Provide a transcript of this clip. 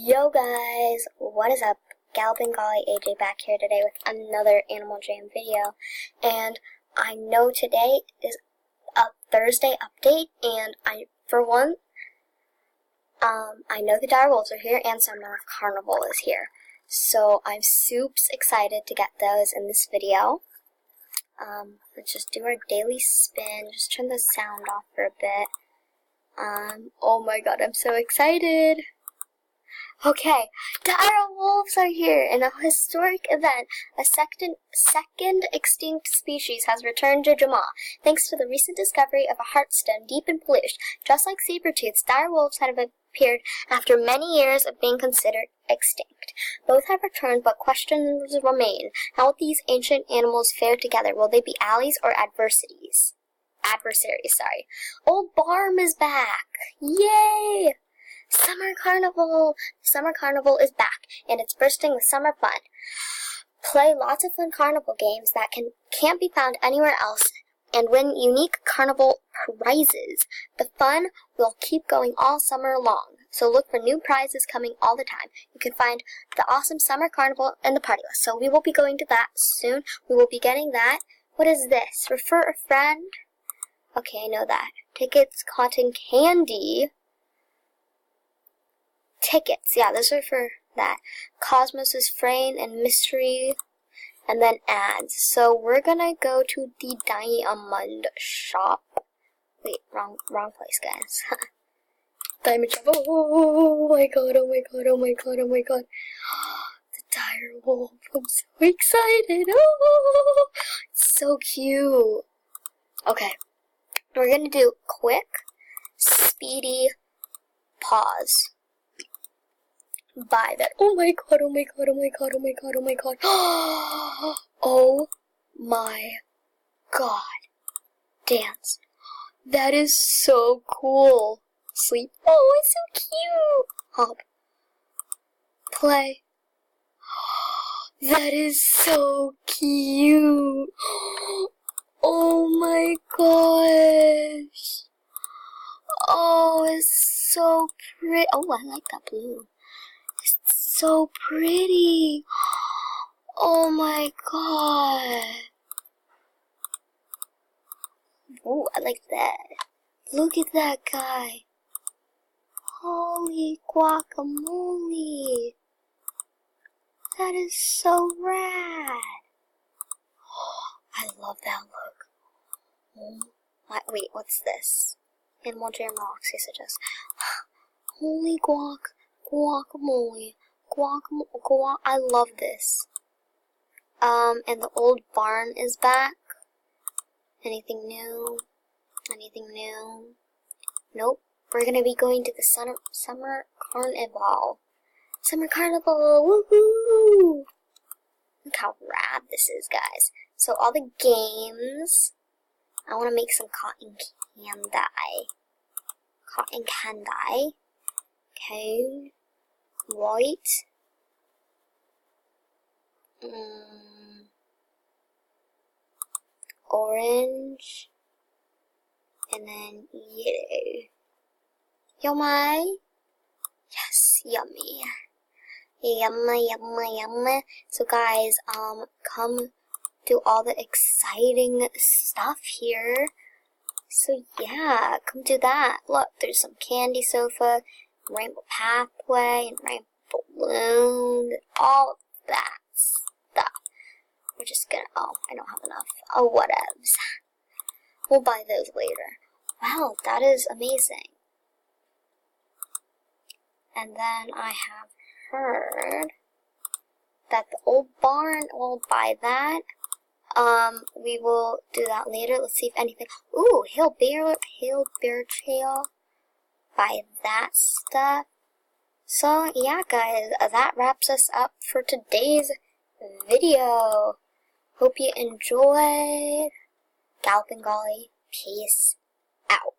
Yo guys, what is up? Galloping Golly AJ back here today with another Animal Jam video. And I know today is a Thursday update, and I know the Direwolves are here and Summer Carnival is here. So I'm super excited to get those in this video. Let's just do our daily spin. Just turn the sound off for a bit. Oh my god, I'm so excited. Okay, Direwolves are here in a historic event. A second extinct species has returned to Jamaa, thanks to the recent discovery of a heartstone deep in pollution. Just like saber-tooths, direwolves have appeared after many years of being considered extinct. Both have returned, but questions remain. How will these ancient animals fare together? Will they be allies or adversaries? Old Barm is back! Yay! Summer Carnival! Summer Carnival is back, and it's bursting with summer fun. Play lots of fun carnival games that can't be found anywhere else, and win unique carnival prizes. The fun will keep going all summer long, so look for new prizes coming all the time. You can find the awesome Summer Carnival in the party list, so we will be going to that soon. We will be getting that. What is this? Refer a friend? Okay, I know that. Tickets, cotton candy. Tickets, yeah, those are for that. Cosmos' Frame and Mystery, and then ads. So we're gonna go to the Diamond Shop. Wait, wrong place, guys. Diamond Shop. Oh my god, oh my god, oh my god, oh my god. The Direwolf, I'm so excited. Oh, it's so cute. Okay, we're gonna do quick, speedy pause. Buy that. Oh my god, oh my god, oh my god, oh my god, oh my god. Oh my god. Dance. That is so cool. Sleep. Oh, it's so cute. Hop. Play. That is so cute. Oh my gosh. Oh, it's so pretty. Oh, I like that blue. So pretty. Oh my god. Oh, I like that. Look at that guy. Holy guacamole. That is so rad. I love that look. Oh, wait, what's this? Animal Jam Rocks, yes, it is. Holy guacamole. I love this. And the old barn is back. Anything new? Anything new? Nope. We're gonna be going to the summer carnival. Summer carnival! Woohoo! Look how rad this is, guys. So all the games. I want to make some cotton candy. Cotton candy. Okay. White, orange, and then yellow. Yummy? Yes, yummy. Yummy. So guys, come do all the exciting stuff here. So yeah, come do that. Look, there's some candy sofa, rainbow pathway, and rainbow balloon, and all of that stuff. We're just gonna, oh, I don't have enough. Oh, whatevs. We'll buy those later. Wow, that is amazing. And then I have heard that the old barn, we'll buy that. We will do that later. Let's see if anything, ooh, Hill Bear Trail. Buy that stuff. So yeah guys, that wraps us up for today's video. Hope you enjoyed. Galloping Golly, peace out.